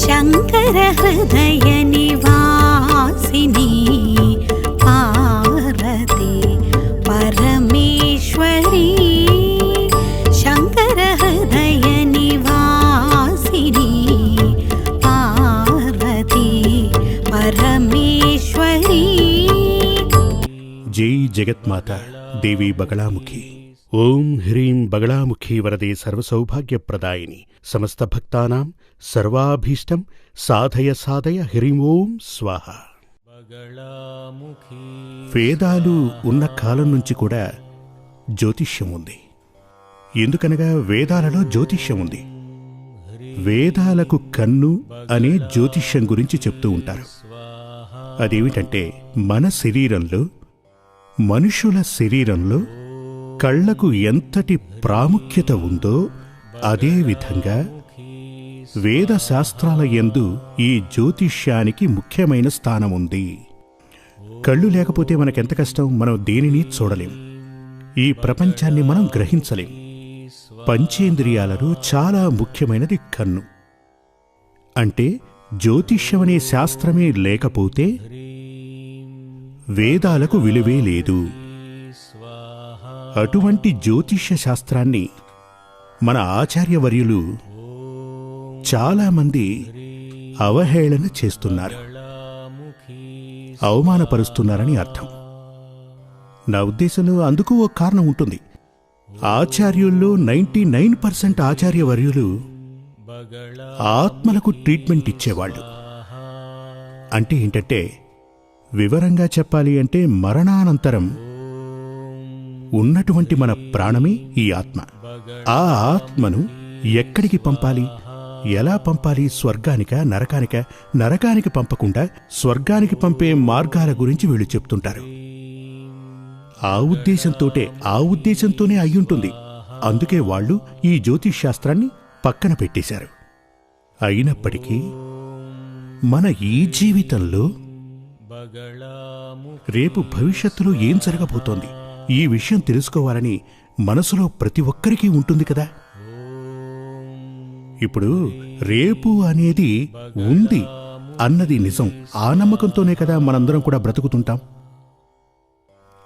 శంకర హృదయ నివాసిని పార్వతి పరమేశ్వరి శంకర హృదయ నివాసిని పార్వతి పరమేశ్వరి. జై జగత్మాత దేవి బగళాముఖి. ఓం హ్రీం బగళాముఖి వరదే సర్వసౌభాగ్యప్రదాయిని సమస్త భక్తానాం సర్వాభీష్టం సాధయ సాధయ హ్రీం ఓం స్వాహ. వేదాలు ఉన్న కాలం నుంచి కూడా జ్యోతిష్యం ఉంది. ఎందుకనగా వేదాలలో జ్యోతిష్యం ఉంది. వేదాలకు కన్ను అనే జ్యోతిష్యం గురించి చెప్తూ ఉంటారు. అదేమిటంటే మన శరీరంలో, మనుషుల శరీరంలో కళ్లకు ఎంతటి ప్రాముఖ్యత ఉందో అదేవిధంగా వేదశాస్త్రాల యందు ఈ జ్యోతిష్యానికి ముఖ్యమైన స్థానం ఉంది. కళ్ళు లేకపోతే మనకెంత కష్టం. మనం దేనిని చూడలేం, ఈ ప్రపంచాన్ని మనం గ్రహించలేం. పంచేంద్రియాలలో చాలా ముఖ్యమైనది కన్ను. అంటే జ్యోతిష్యమనే శాస్త్రమే లేకపోతే వేదాలకు విలువే లేదు. అటువంటి జ్యోతిష్య శాస్త్రాన్ని మన ఆచార్యవర్యులు చాలామంది అవహేళన చేస్తున్నారు, అవమానపరుస్తున్నారని అర్థం. నా ఉద్దేశంలో అందుకు ఓ కారణం ఉంటుంది. ఆచార్యుల్లో 99% ఆచార్యవర్యులు ఆత్మలకు ట్రీట్మెంట్ ఇచ్చేవాళ్ళు. అంటే ఏంటంటే, వివరంగా చెప్పాలి అంటే మరణానంతరం ఉన్నటువంటి మన ప్రాణమే ఈ ఆత్మ. ఆ ఆత్మను ఎక్కడికి పంపాలి, ఎలా పంపాలి? స్వర్గానిక, నరకానిక? నరకానికి పంపకుండా స్వర్గానికి పంపే మార్గాల గురించి వీళ్ళు చెప్తుంటారు. ఆ ఉద్దేశంతోనే అయ్యుంటుంది. అందుకే వాళ్ళు ఈ జ్యోతిష్ శాస్త్రాన్ని పక్కన పెట్టేశారు. అయినప్పటికీ మన ఈ జీవితంలో రేపు భవిష్యత్తులో ఏం జరగబోతోంది, ఈ విషయం తెలుసుకోవాలని మనసులో ప్రతి ఒక్కరికీ ఉంటుంది కదా. ఇప్పుడు రేపు అనేది ఉంది అన్నది నిజం. ఆ నమ్మకంతోనే కదా మనందరం కూడా బ్రతుకుతుంటాం.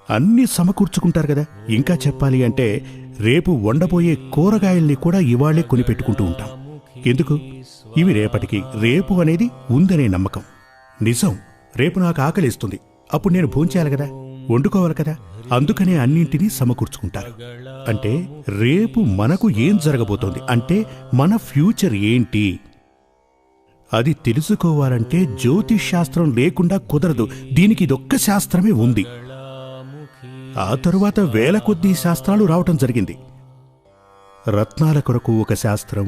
అన్నీ సమకూర్చుకుంటారు కదా. ఇంకా చెప్పాలి అంటే రేపు వండబోయే కూరగాయల్ని కూడా ఇవాళ్లే కొనిపెట్టుకుంటూ ఉంటాం. ఎందుకు? ఇవి రేపటికి. రేపు అనేది ఉందనే నమ్మకం. నిజం, రేపు నాకు ఆకలిస్తుంది, అప్పుడు నేను భోంచేయాలి కదా, వండుకోవాలి కదా. అందుకనే అన్నింటినీ సమకూర్చుకుంటారు. అంటే రేపు మనకు ఏం జరగబోతోంది, అంటే మన ఫ్యూచర్ ఏంటి, అది తెలుసుకోవాలంటే జ్యోతిష్ శాస్త్రం లేకుండా కుదరదు. దీనికి ఇదొక్క శాస్త్రమే ఉంది. ఆ తరువాత వేల కొద్దీ శాస్త్రాలు రావటం జరిగింది. రత్నాల కొరకు ఒక శాస్త్రం,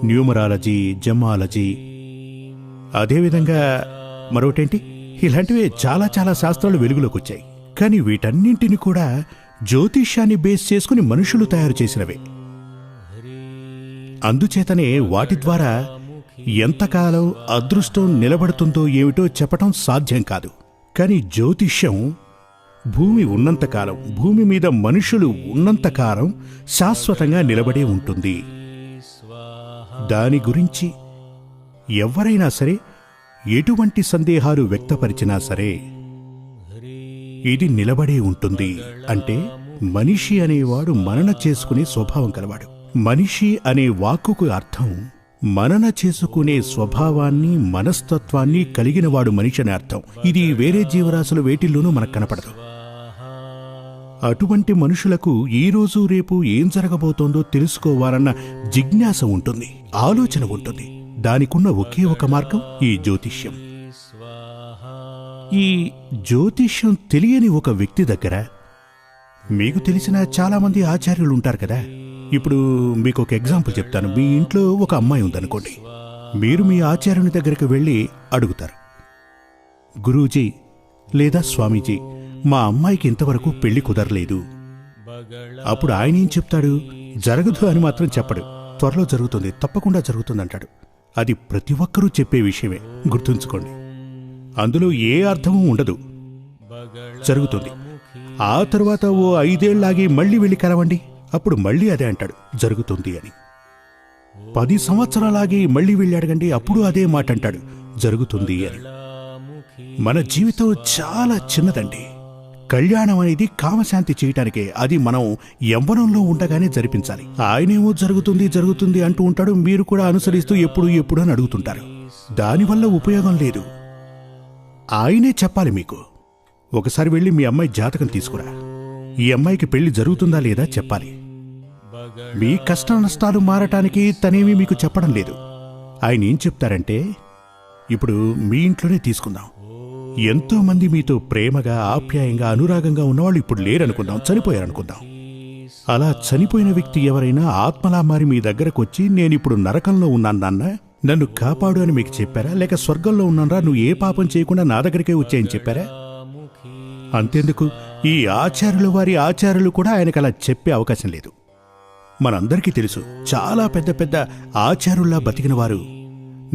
న్యూమరాలజీ, జమాలజీ, అదేవిధంగా మరొకటేంటి, ఇలాంటివే చాలా చాలా శాస్త్రాలు వెలుగులోకి వచ్చాయి. కానీ వీటన్నింటిని కూడా జ్యోతిష్యాన్ని బేస్ చేసుకుని మనుషులు తయారు చేసినవే. అందుచేతనే వాటి ద్వారా ఎంతకాలం అదృష్టం నిలబడుతుందో ఏమిటో చెప్పటం సాధ్యం కాదు. కానీ జ్యోతిష్యం భూమి ఉన్నంతకాలం, భూమి మీద మనుషులు ఉన్నంతకాలం శాశ్వతంగా నిలబడే ఉంటుంది. దాని గురించి ఎవరైనా సరే ఎటువంటి సందేహాలు వ్యక్తపరిచినా సరే ఇది నిలబడే ఉంటుంది. అంటే మనిషి అనేవాడు మనన చేసుకునే స్వభావం కలవాడు. మనిషి అనే వాక్కుకు అర్థం మనన చేసుకునే స్వభావాన్ని, మనస్తత్వాన్ని కలిగినవాడు మనిషి అనే అర్థం. ఇది వేరే జీవరాశులు వేటిల్లోనూ మనకు కనపడదు. అటువంటి మనుషులకు ఈరోజు రేపు ఏం జరగబోతోందో తెలుసుకోవాలన్న జిజ్ఞాస ఉంటుంది, ఆలోచన ఉంటుంది. దానికున్న ఒకే ఒక మార్గం ఈ జ్యోతిష్యం. ఈ జ్యోతిష్యం తెలియని ఒక వ్యక్తి దగ్గర, మీకు తెలిసిన చాలామంది ఆచార్యులు ఉంటారు కదా. ఇప్పుడు మీకు ఒక ఎగ్జాంపుల్ చెప్తాను. మీ ఇంట్లో ఒక అమ్మాయి ఉందనుకోండి. మీరు మీ ఆచార్యుని దగ్గరికి వెళ్ళి అడుగుతారు, గురూజీ లేదా స్వామీజీ, మా అమ్మాయికి ఇంతవరకు పెళ్లి కుదరలేదు. అప్పుడు ఆయన ఏం చెప్తాడు? జరగదు అని మాత్రం చెప్పడు. త్వరలో జరుగుతుంది, తప్పకుండా జరుగుతుందంటాడు. అది ప్రతి ఒక్కరూ చెప్పే విషయమే, గుర్తుంచుకోండి. అందులో ఏ అర్థమూ ఉండదు. జరుగుతుంది. ఆ తరువాత ఓ 5 ఏళ్లాగి మళ్ళీ వెళ్ళి కలవండి, అప్పుడు మళ్ళీ అదే అంటాడు, జరుగుతుంది అని. 10 సంవత్సరాలాగి మళ్ళీ వెళ్ళి అడగండి, అప్పుడు అదే మాట అంటాడు, జరుగుతుంది అని. మన జీవితం చాలా చిన్నదండి. కళ్యాణం అనేది కామశాంతి చేయటానికే. అది మనం యవ్వనంలో ఉండగానే జరిపించాలి. ఆయనేమో జరుగుతుంది జరుగుతుంది అంటూ ఉంటాడు, మీరు కూడా అనుసరిస్తూ ఎప్పుడు ఎప్పుడు అని అడుగుతుంటారు. దానివల్ల ఉపయోగం లేదు. ఆయనే చెప్పాలి మీకు. ఒకసారి వెళ్ళి మీ అమ్మాయి జాతకం తీసుకురా, ఈ అమ్మాయికి పెళ్లి జరుగుతుందా లేదా చెప్పాలి. మీ కష్ట నష్టాలు మారటానికి తనేమీ మీకు చెప్పడం లేదు. ఆయన ఏం చెప్తారంటే, ఇప్పుడు మీ ఇంట్లోనే తీసుకుందాం. ఎంతో మంది మీతో ప్రేమగా ఆప్యాయంగా అనురాగంగా ఉన్నవాళ్ళు ఇప్పుడు లేరనుకుందాం, చనిపోయారనుకుందాం. అలా చనిపోయిన వ్యక్తి ఎవరైనా ఆత్మలా మారి మీ దగ్గరకు వచ్చి, నేనిప్పుడు నరకంలో ఉన్నాను నాన్న, నన్ను కాపాడు అని మీకు చెప్పారా? లేక స్వర్గంలో ఉన్నానరా, నువ్వు ఏ పాపం చేయకుండా నా దగ్గరికే వచ్చాయని చెప్పారా? అంతెందుకు, ఈ ఆచార్యులు వారి ఆచార్యులు కూడా ఆయనకు అలా చెప్పే అవకాశం లేదు. మనందరికీ తెలుసు, చాలా పెద్ద పెద్ద ఆచార్యుల్లా బతికిన వారు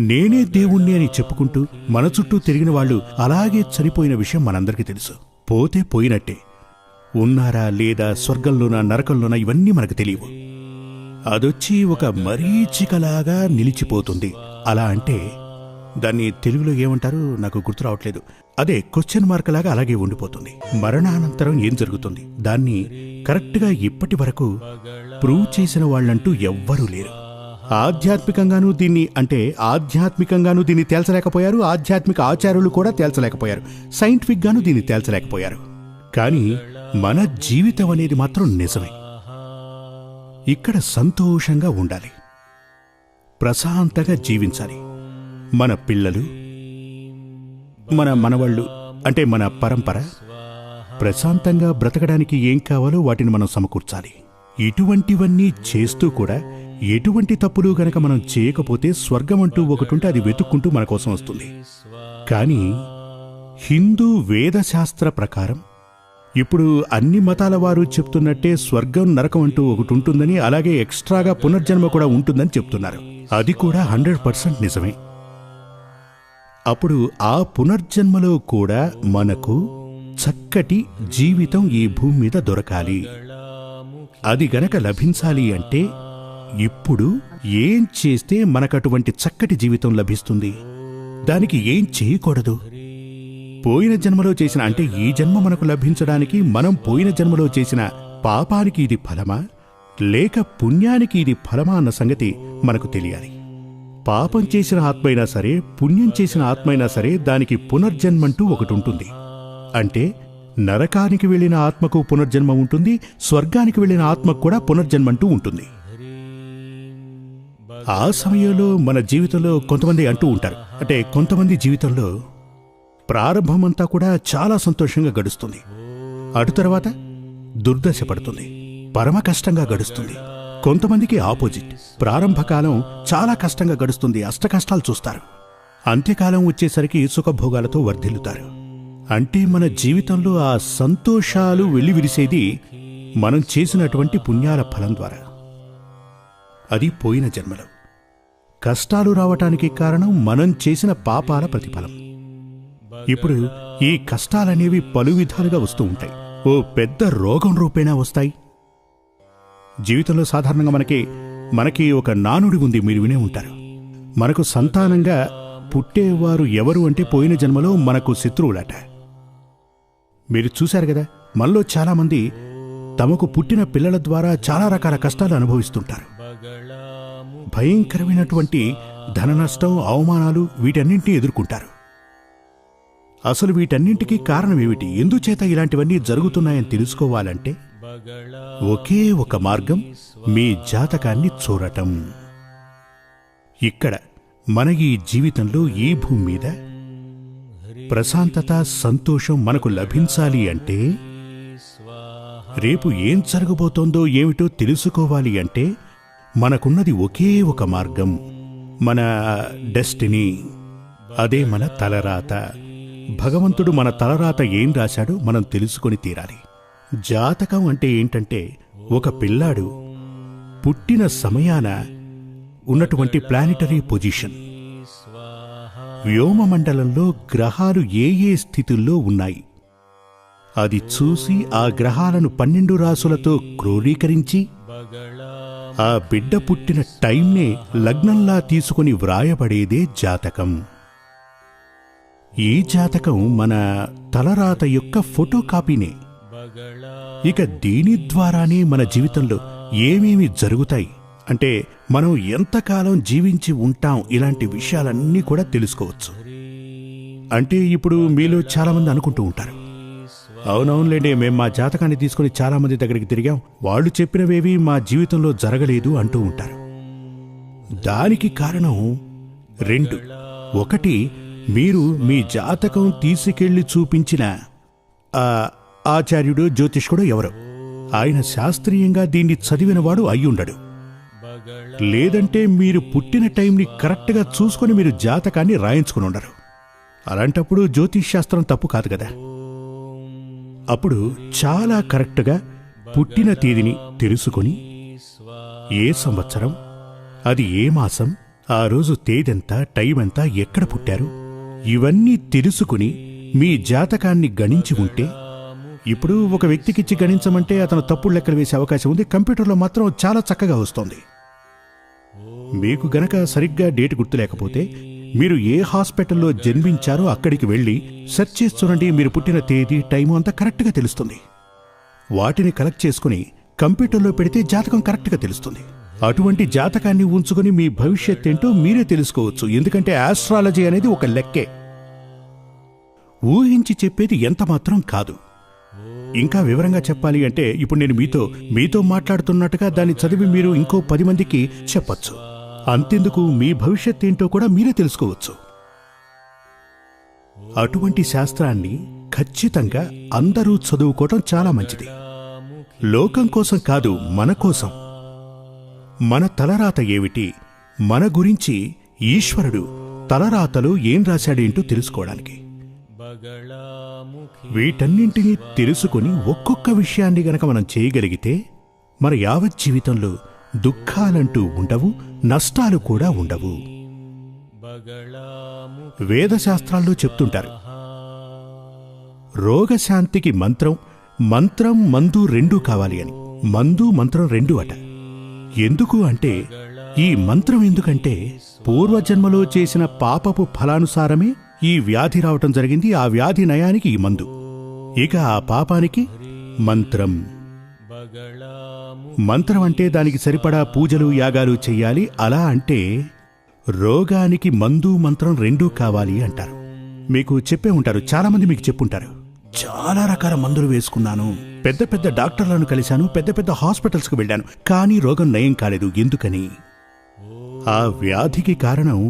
నేనే దేవుణ్ణి అని చెప్పుకుంటూ మన చుట్టూ తిరిగిన వాళ్ళు అలాగే చనిపోయిన విషయం మనందరికీ తెలుసు. పోతే పోయినట్టే. ఉన్నారా లేదా, స్వర్గంలోనా నరకంలోనా, ఇవన్నీ మనకు తెలియవు. అదొచ్చి ఒక మరీచికలాగా నిలిచిపోతుంది. అలా అంటే దాన్ని తెలుగులో ఏమంటారు నాకు గుర్తు రావట్లేదు. అదే క్వశ్చన్ మార్క్ లాగా అలాగే ఉండిపోతుంది. మరణానంతరం ఏం జరుగుతుంది, దాన్ని కరెక్ట్గా ఇప్పటి వరకు ప్రూవ్ చేసిన వాళ్ళంటూ ఎవ్వరూ లేరు. ఆధ్యాత్మికంగానూ దీన్ని తేల్చలేకపోయారు. ఆధ్యాత్మిక ఆచార్యులు కూడా తేల్చలేకపోయారు. సైంటిఫిక్ గాను దీన్ని తేల్చలేకపోయారు. కానీ మన జీవితం అనేది మాత్రం నిజమే. ఇక్కడ సంతోషంగా ఉండాలి, ప్రశాంతంగా జీవించాలి. మన పిల్లలు, మన మనవళ్ళు అంటే మన పరంపర ప్రశాంతంగా బ్రతకడానికి ఏం కావాలో వాటిని మనం సమకూర్చాలి. ఇటువంటివన్నీ చేస్తూ కూడా ఎటువంటి తప్పులు గనక మనం చేయకపోతే స్వర్గం అంటూ ఒకటుంటే అది వెతుక్కుంటూ మన కోసం వస్తుంది. కానీ హిందూ వేదశాస్త్ర ప్రకారం ఇప్పుడు అన్ని మతాల వారు చెప్తున్నట్టే స్వర్గం నరకం అంటూ ఒకటి ఉంటుందని, అలాగే ఎక్స్ట్రాగా పునర్జన్మ కూడా ఉంటుందని చెప్తున్నారు. అది కూడా 100% నిజమే. అప్పుడు ఆ పునర్జన్మలో కూడా మనకు చక్కటి జీవితం ఈ భూమి మీద దొరకాలి. అది గనక లభించాలి అంటే ఇప్పుడు ఏం చేస్తే మనకటువంటి చక్కటి జీవితం లభిస్తుంది? దానికి ఏం చేయకూడదు? పోయిన జన్మలో చేసిన, అంటే ఈ జన్మ మనకు లభించడానికి మనం పోయిన జన్మలో చేసిన పాపానికి ఇది ఫలమా లేక పుణ్యానికి ఇది ఫలమా అన్న సంగతి మనకు తెలియాలి. పాపం చేసిన ఆత్మైనా సరే, పుణ్యం చేసిన ఆత్మైనా సరే, దానికి పునర్జన్మంటూ ఒకటి ఉంటుంది. అంటే నరకానికి వెళ్ళిన ఆత్మకు పునర్జన్మ ఉంటుంది, స్వర్గానికి వెళ్ళిన ఆత్మకు కూడా పునర్జన్మంటూ ఉంటుంది. ఆ సమయంలో మన జీవితంలో కొంతమంది అంటూ ఉంటారు, అంటే కొంతమంది జీవితంలో ప్రారంభమంతా కూడా చాలా సంతోషంగా గడుస్తుంది, అటు తర్వాత దుర్దశ పడుతుంది, పరమ కష్టంగా గడుస్తుంది. కొంతమందికి ఆపోజిట్, ప్రారంభకాలం చాలా కష్టంగా గడుస్తుంది, అష్టకష్టాలు చూస్తారు, అంత్యకాలం వచ్చేసరికి సుఖభోగాలతో వర్ధిల్లుతారు. అంటే మన జీవితంలో ఆ సంతోషాలు వెల్లివిరిసేది మనం చేసినటువంటి పుణ్యాల ఫలం ద్వారా. అది పోయిన జన్మలో. కష్టాలు రావటానికి కారణం మనం చేసిన పాపాల ప్రతిఫలం. ఇప్పుడు ఈ కష్టాలనేవి పలు విధాలుగా వస్తూ ఉంటాయి. ఓ పెద్ద రోగం రూపేణా వస్తాయి. జీవితంలో సాధారణంగా మనకి ఒక నానుడి ఉంది, మీరు వినే ఉంటారు. మనకు సంతానంగా పుట్టేవారు ఎవరు అంటే పోయిన జన్మలో మనకు శత్రువులట. మీరు చూశారు కదా, మనలో చాలామంది తమకు పుట్టిన పిల్లల ద్వారా చాలా రకాల కష్టాలు అనుభవిస్తుంటారు. భయంకరమైనటువంటి ధన నష్టం, అవమానాలు, వీటన్నింటినీ ఎదుర్కొంటారు. అసలు వీటన్నింటికీ కారణం ఏమిటి? ఎందుచేత ఇలాంటివన్నీ జరుగుతున్నాయని తెలుసుకోవాలంటే ఒకే ఒక మార్గం, మీ జాతకాన్ని చూడటం. ఇక్కడ మన ఈ జీవితంలో ఈ భూమి మీద ప్రశాంతత, సంతోషం మనకు లభించాలి అంటే, రేపు ఏం జరగబోతోందో ఏమిటో తెలుసుకోవాలి అంటే మనకున్నది ఒకే ఒక మార్గం, మన డెస్టినీ. అదే మన తలరాత. భగవంతుడు మన తలరాత ఏం రాశాడో మనం తెలుసుకొని తీరాలి. జాతకం అంటే ఏంటంటే ఒక పిల్లాడు పుట్టిన సమయాన ఉన్నటువంటి ప్లానిటరీ పొజిషన్, వ్యోమమండలంలో గ్రహాలు ఏ ఏ స్థితుల్లో ఉన్నాయి అది చూసి ఆ గ్రహాలను 12 రాసులతో క్రోడీకరించి ఆ బిడ్డ పుట్టిన టైంనే లగ్నంలా తీసుకుని వ్రాయబడేదే జాతకం. ఈ జాతకం మన తలరాత యొక్క ఫోటోకాపీనే. ఇక దీని ద్వారానే మన జీవితంలో ఏమేమి జరుగుతాయి అంటే మనం ఎంతకాలం జీవించి ఉంటాం ఇలాంటి విషయాలన్నీ కూడా తెలుసుకోవచ్చు. అంటే ఇప్పుడు మీలో చాలామంది అనుకుంటూ ఉంటారు, అవునవునులేండి, మేం మా జాతకాన్ని తీసుకుని చాలామంది దగ్గరికి తిరిగాం, వాళ్ళు చెప్పినవేవి మా జీవితంలో జరగలేదు అంటూ ఉంటారు. దానికి కారణం రెండు. ఒకటి, మీరు మీ జాతకం తీసుకెళ్లి చూపించిన ఆ ఆచార్యుడు జ్యోతిష్కుడు ఎవరో ఆయన శాస్త్రీయంగా దీన్ని చదివినవాడు అయ్యుండడు. లేదంటే మీరు పుట్టిన టైంని కరెక్ట్గా చూసుకొని మీరు జాతకాన్ని రాయించుకుని ఉండరు. అలాంటప్పుడు జ్యోతిష్ శాస్త్రం తప్పు కాదు కదా. అప్పుడు చాలా కరెక్ట్గా పుట్టిన తేదీని తెలుసుకొని ఏ సంవత్సరం, అది ఏ మాసం, ఆ రోజు తేదెంత, టైం ఎంత, ఎక్కడ పుట్టారు, ఇవన్నీ తెలుసుకుని మీ జాతకాన్ని గణించి ఉంటే, ఇప్పుడు ఒక వ్యక్తికిచ్చి గణించమంటే అతను తప్పుడు లెక్కలు వేసే అవకాశం ఉంది. కంప్యూటర్లో మాత్రం చాలా చక్కగా వస్తోంది. మీకు గనక సరిగ్గా డేట్ గుర్తులేకపోతే మీరు ఏ హాస్పిటల్లో జన్మించారో అక్కడికి వెళ్ళి సెర్చ్ చేసి చూడండి, మీరు పుట్టిన తేదీ, టైము అంతా కరెక్ట్గా తెలుస్తుంది. వాటిని కలెక్ట్ చేసుకుని కంప్యూటర్లో పెడితే జాతకం కరెక్ట్గా తెలుస్తుంది. అటువంటి జాతకాన్ని ఉంచుకుని మీ భవిష్యత్ ఏంటో మీరే తెలుసుకోవచ్చు. ఎందుకంటే ఆస్ట్రాలజీ అనేది ఒక లెక్కే, ఊహించి చెప్పేది ఎంత మాత్రం కాదు. ఇంకా వివరంగా చెప్పాలి అంటే ఇప్పుడు నేను మీతో మాట్లాడుతున్నట్టుగా దాన్ని చదివి మీరు ఇంకో 10 మందికి చెప్పచ్చు. అంతెందుకు, మీ భవిష్యత్ ఏంటో కూడా మీరే తెలుసుకోవచ్చు. అటువంటి శాస్త్రాన్ని ఖచ్చితంగా అందరూ చదువుకోవటం చాలా మంచిది. లోకం కోసం కాదు, మన కోసం. మన తలరాత ఏమిటి, మన గురించి ఈశ్వరుడు తలరాతలో ఏం రాశాడేంటో తెలుసుకోవడానికి. వీటన్నింటినీ తెలుసుకుని ఒక్కొక్క విషయాన్ని గనక మనం చేయగలిగితే మన యావత్ జీవితంలో దుఃఖాలంటూ ఉండవు, నష్టాలు కూడా ఉండవు. వేదశాస్త్రాల్లో చెప్తుంటారు, రోగశాంతికి మంత్రం, మంత్రం మందు రెండూ కావాలి అని. మందు మంత్రం రెండు అట. ఎందుకు అంటే, ఈ మంత్రం ఎందుకంటే పూర్వజన్మలో చేసిన పాపపు ఫలానుసారమే ఈ వ్యాధి రావటం జరిగింది. ఆ వ్యాధి నయానికి ఈ మందు, ఇక ఆ పాపానికి మంత్రం. మంత్రం అంటే దానికి సరిపడా పూజలు యాగాలు చెయ్యాలి. అలా అంటే రోగానికి మందు మంత్రం రెండూ కావాలి అంటారు. మీకు చెప్పే ఉంటారు, చాలామంది మీకు చెప్పుంటారు, చాలా రకాల మందులు వేసుకున్నాను, పెద్ద పెద్ద డాక్టర్లను కలిశాను, పెద్ద పెద్ద హాస్పిటల్స్కు వెళ్ళాను, కానీ రోగం నయం కాలేదు. ఎందుకని? ఆ వ్యాధికి కారణం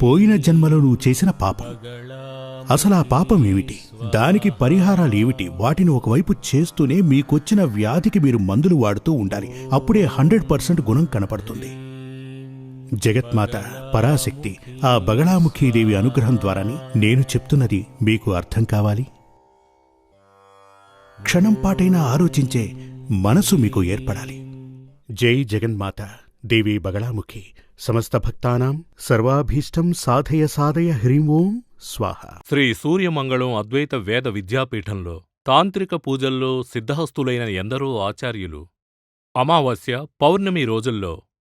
పోయిన జన్మలో నువ్వు చేసిన పాపం. అసలు ఆ పాపం ఏమిటి, దానికి పరిహారాలు ఏమిటి, వాటిని ఒకవైపు చేస్తూనే మీకొచ్చిన వ్యాధికి మీరు మందులు వాడుతూ ఉండాలి. అప్పుడే 100% గుణం కనపడుతుంది. జగత్మాత పరాశక్తి ఆ బగళాముఖీదేవి అనుగ్రహం ద్వారాని నేను చెప్తున్నది మీకు అర్థం కావాలి. క్షణం పాటైనా ఆలోచించే మనసు మీకు ఏర్పడాలి. జై జగన్మాత దేవి బగళాముఖి. సమస్త భక్తానాం సర్వాభీష్టం సాధయ సాధయ హ్రీం ఓం స్వాహ. శ్రీ సూర్యమంగళం అద్వైత వేద విద్యాపీఠంలో తాంత్రిక పూజల్లో సిద్ధహస్తులైన ఎందరో ఆచార్యులు అమావాస్య, పౌర్ణమి రోజుల్లో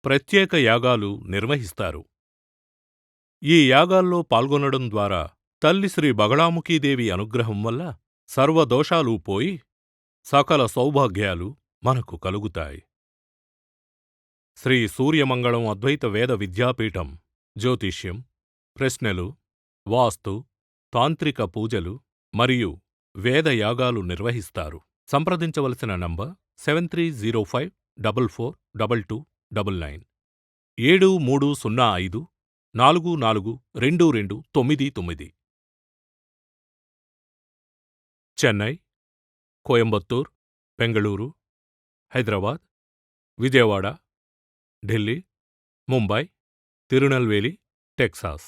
ప్రత్యేక యాగాలు నిర్వహిస్తారు. ఈ యాగాల్లో పాల్గొనడం ద్వారా తల్లి శ్రీ బగళాముఖీదేవి అనుగ్రహం వల్ల సర్వదోషాలూ పోయి సకల సౌభాగ్యాలు మనకు కలుగుతాయి. శ్రీ సూర్యమంగళం అద్వైత వేద విద్యాపీఠం జ్యోతిష్యం, ప్రశ్నలు, వాస్తు, తాంత్రిక పూజలు మరియు వేదయాగాలు నిర్వహిస్తారు. సంప్రదించవలసిన నంబర్ 7305442299 7305442299. చెన్నై, కోయంబత్తూర్, బెంగళూరు, హైదరాబాద్, విజయవాడ, ఢిల్లీ, ముంబై, తిరునల్వేలి, టెక్సాస్.